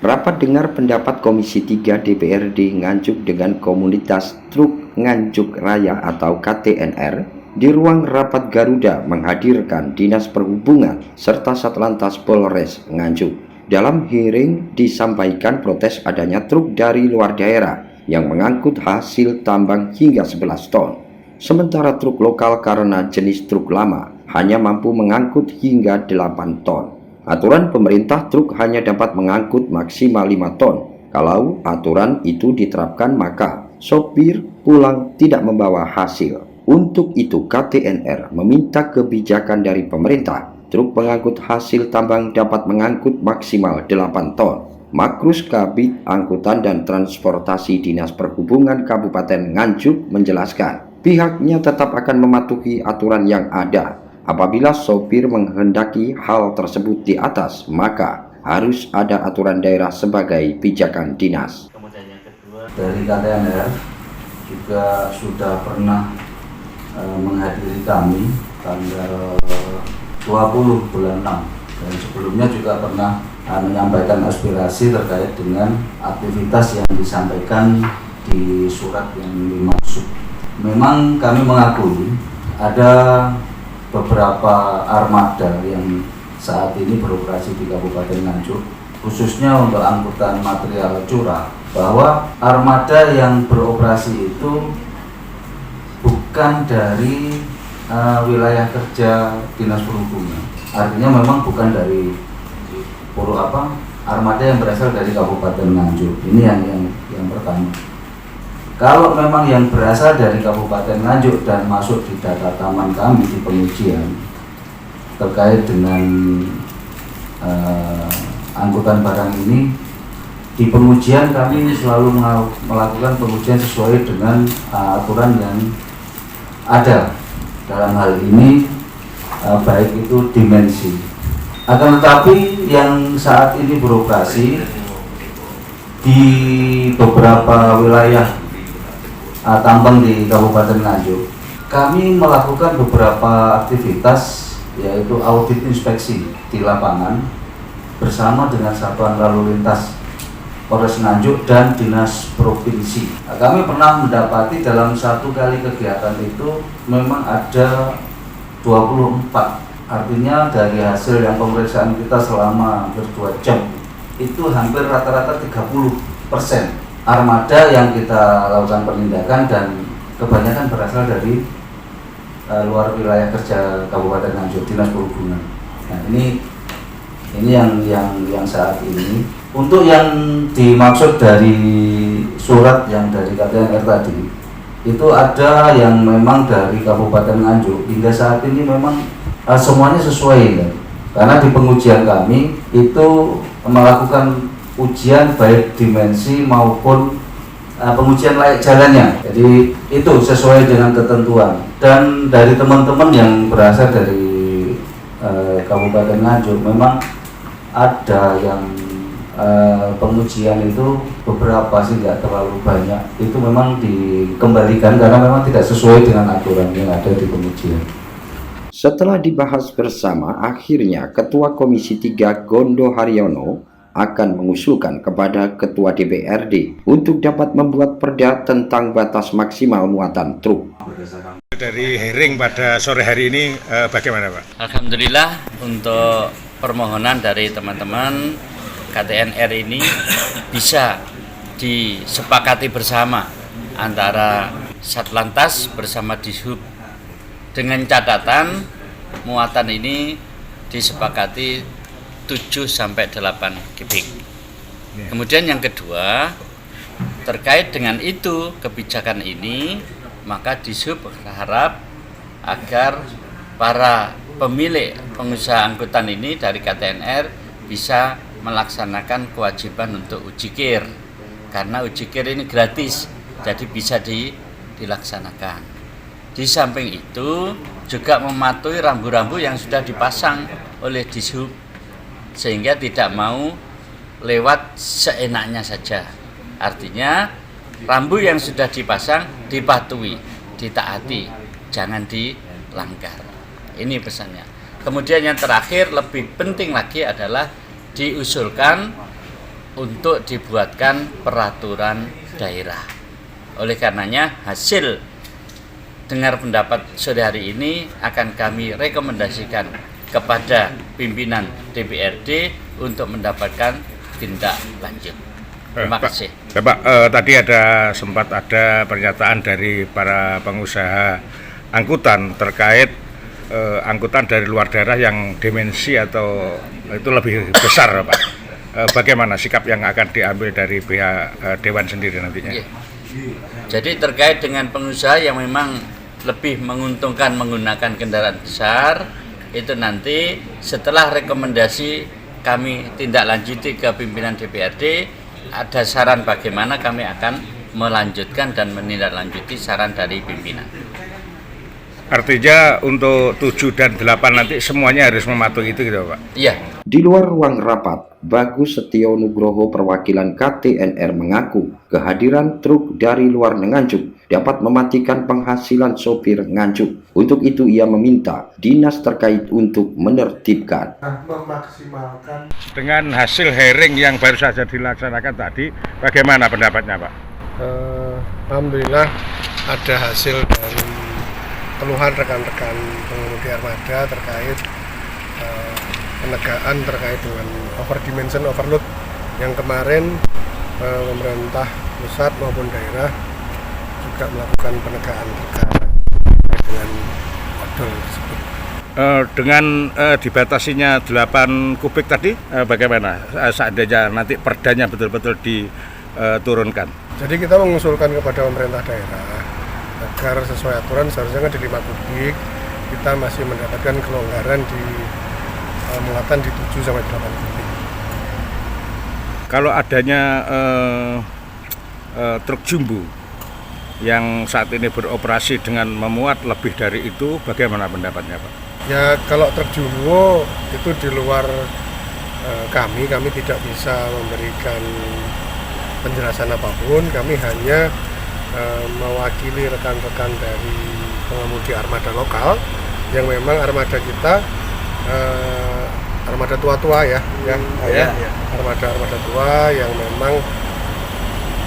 Rapat dengar pendapat Komisi 3 DPRD Nganjuk dengan komunitas truk Nganjuk Raya atau KTNR di ruang rapat Garuda menghadirkan Dinas Perhubungan serta Satlantas Polres Nganjuk. Dalam hearing disampaikan protes adanya truk dari luar daerah yang mengangkut hasil tambang hingga 11 ton. Sementara truk lokal karena jenis truk lama hanya mampu mengangkut hingga 8 ton. Aturan pemerintah truk hanya dapat mengangkut maksimal 5 ton. Kalau aturan itu diterapkan maka sopir pulang tidak membawa hasil. Untuk itu KTNR meminta kebijakan dari pemerintah. Truk pengangkut hasil tambang dapat mengangkut maksimal 8 ton. Makrus Kabid Angkutan dan Transportasi Dinas Perhubungan Kabupaten Nganjuk menjelaskan, pihaknya tetap akan mematuhi aturan yang ada. Apabila sopir menghendaki hal tersebut di atas, maka harus ada aturan daerah sebagai pijakan dinas. Kemudian yang kedua, dari KTNR juga sudah pernah menghadiri kami tanggal 20 bulan 6, dan sebelumnya juga pernah menyampaikan aspirasi terkait dengan aktivitas yang disampaikan di surat yang dimaksud. Memang kami mengakui ada beberapa armada yang saat ini beroperasi di Kabupaten Nganjuk, khususnya untuk angkutan material curah, bahwa armada yang beroperasi itu bukan dari wilayah kerja Dinas Perhubungan. Artinya memang bukan dari armada yang berasal dari Kabupaten Nganjuk. Ini yang pertama. Kalau memang yang berasal dari Kabupaten Nganjuk dan masuk di data taman kami di pengujian terkait dengan angkutan barang ini, di pengujian kami selalu melakukan pengujian sesuai dengan aturan yang ada. Dalam hal ini baik itu dimensi. Akan tetapi yang saat ini beroperasi di beberapa wilayah tambang di Kabupaten Nganjuk, kami melakukan beberapa aktivitas, yaitu audit inspeksi di lapangan bersama dengan Satuan Lalu Lintas Polres Nganjuk dan Dinas Provinsi. Kami pernah mendapati dalam satu kali kegiatan itu memang ada 24, artinya dari hasil yang pemeriksaan kita selama hampir 2 jam itu hampir rata-rata 30% armada yang kita lakukan penindakan, dan kebanyakan berasal dari luar wilayah kerja Kabupaten Nganjuk, Dinas Perhubungan. Nah, ini yang saat ini. Untuk yang dimaksud dari surat yang dari KTNR tadi, itu ada yang memang dari Kabupaten Nganjuk. Hingga saat ini memang semuanya sesuai, kan? Karena di pengujian kami itu melakukan ujian baik dimensi maupun pengujian layak jalannya. Jadi itu sesuai dengan ketentuan. Dan dari teman-teman yang berasal dari Kabupaten Nganjuk, memang ada yang pengujian itu beberapa sih, nggak terlalu banyak. Itu memang dikembalikan karena memang tidak sesuai dengan aturan yang ada di pengujian. Setelah dibahas bersama, akhirnya Ketua Komisi 3 Gondo Haryono akan mengusulkan kepada Ketua DPRD untuk dapat membuat perda tentang batas maksimal muatan truk. Dari hearing pada sore hari ini bagaimana, Pak? Alhamdulillah, untuk permohonan dari teman-teman KTNR ini bisa disepakati bersama antara Satlantas bersama Dishub, dengan catatan muatan ini disepakati 7-8 kubik. Kemudian yang kedua, terkait dengan itu kebijakan ini, maka Dishub berharap agar para pemilik pengusaha angkutan ini dari KTNR bisa melaksanakan kewajiban untuk ujikir, karena ujikir ini gratis, jadi bisa dilaksanakan. Di samping itu juga mematuhi rambu-rambu yang sudah dipasang oleh Dishub, sehingga tidak mau lewat seenaknya saja. Artinya rambu yang sudah dipasang dipatuhi, ditaati, jangan dilanggar. Ini pesannya. Kemudian yang terakhir, lebih penting lagi adalah diusulkan untuk dibuatkan peraturan daerah. Oleh karenanya hasil dengar pendapat sore hari ini akan kami rekomendasikan kepada pimpinan DPRD untuk mendapatkan tindak lanjut. Terima kasih. Pak, tadi sempat ada pernyataan dari para pengusaha angkutan terkait angkutan dari luar daerah yang dimensi atau itu lebih besar, Pak. Bagaimana sikap yang akan diambil dari pihak Dewan sendiri nantinya? Iya. Jadi terkait dengan pengusaha yang memang lebih menguntungkan menggunakan kendaraan besar, itu nanti setelah rekomendasi kami tindak lanjuti ke pimpinan DPRD, ada saran bagaimana kami akan melanjutkan dan menindaklanjuti saran dari pimpinan. Artinya untuk 7 dan 8 nanti semuanya harus mematuhi itu gitu, Pak? Iya. Di luar ruang rapat, Bagus Setio Nugroho perwakilan KTNR mengaku kehadiran truk dari luar Nganjuk dapat mematikan penghasilan sopir Nganjuk. Untuk itu ia meminta dinas terkait untuk menertibkan. Memaksimalkan. Dengan hasil hearing yang baru saja dilaksanakan tadi, bagaimana pendapatnya, Pak? Alhamdulillah ada hasil dari keluhan rekan-rekan pengemudi armada terkait penegakan terkait dengan overdimension overload yang kemarin pemerintah pusat maupun daerah juga melakukan penegakan terkait dengan odol tersebut. Dengan dibatasinya 8 kubik tadi, bagaimana seandainya nanti perdanya betul-betul diturunkan? Jadi kita mengusulkan kepada pemerintah daerah agar sesuai aturan seharusnya kan di 5 kubik, kita masih mendapatkan kelonggaran di muatan di 7 sampai 8 kubik. Kalau adanya truk jumbo yang saat ini beroperasi dengan memuat lebih dari itu, bagaimana pendapatnya, Pak? Ya kalau truk jumbo itu di luar kami tidak bisa memberikan penjelasan apapun. Kami hanya mewakili rekan-rekan dari pengemudi armada lokal yang memang armada kita armada tua-tua ya. Armada tua yang memang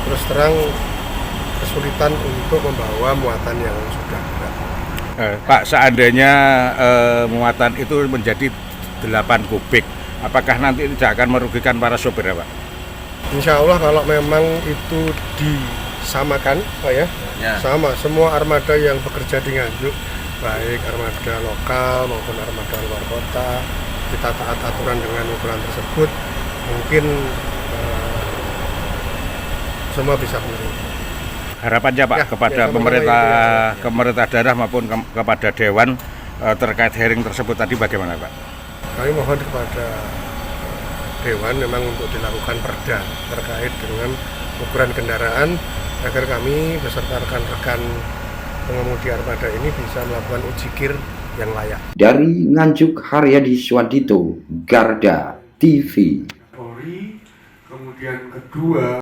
terus terang kesulitan untuk membawa muatan yang sudah berat. Pak, seandainya muatan itu menjadi 8 kubik, apakah nanti tidak akan merugikan para sopir, Pak? Insya Allah kalau memang itu disamakan, Pak ya, sama semua armada yang bekerja di Nganjuk, baik armada lokal maupun armada luar kota, kita taat aturan dengan ukuran tersebut, mungkin semua bisa menerima. Harapannya, Pak, kepada pemerintah daerah maupun kepada Dewan terkait hearing tersebut tadi bagaimana, Pak? Kami mohon kepada Dewan memang untuk dilakukan perda terkait dengan ukuran kendaraan agar kami beserta rekan-rekan pengemudi armada ini bisa melakukan ujikir yang layak. Dari Nganjuk, Haryadi Swandito, Garda TV. Polri, kemudian kedua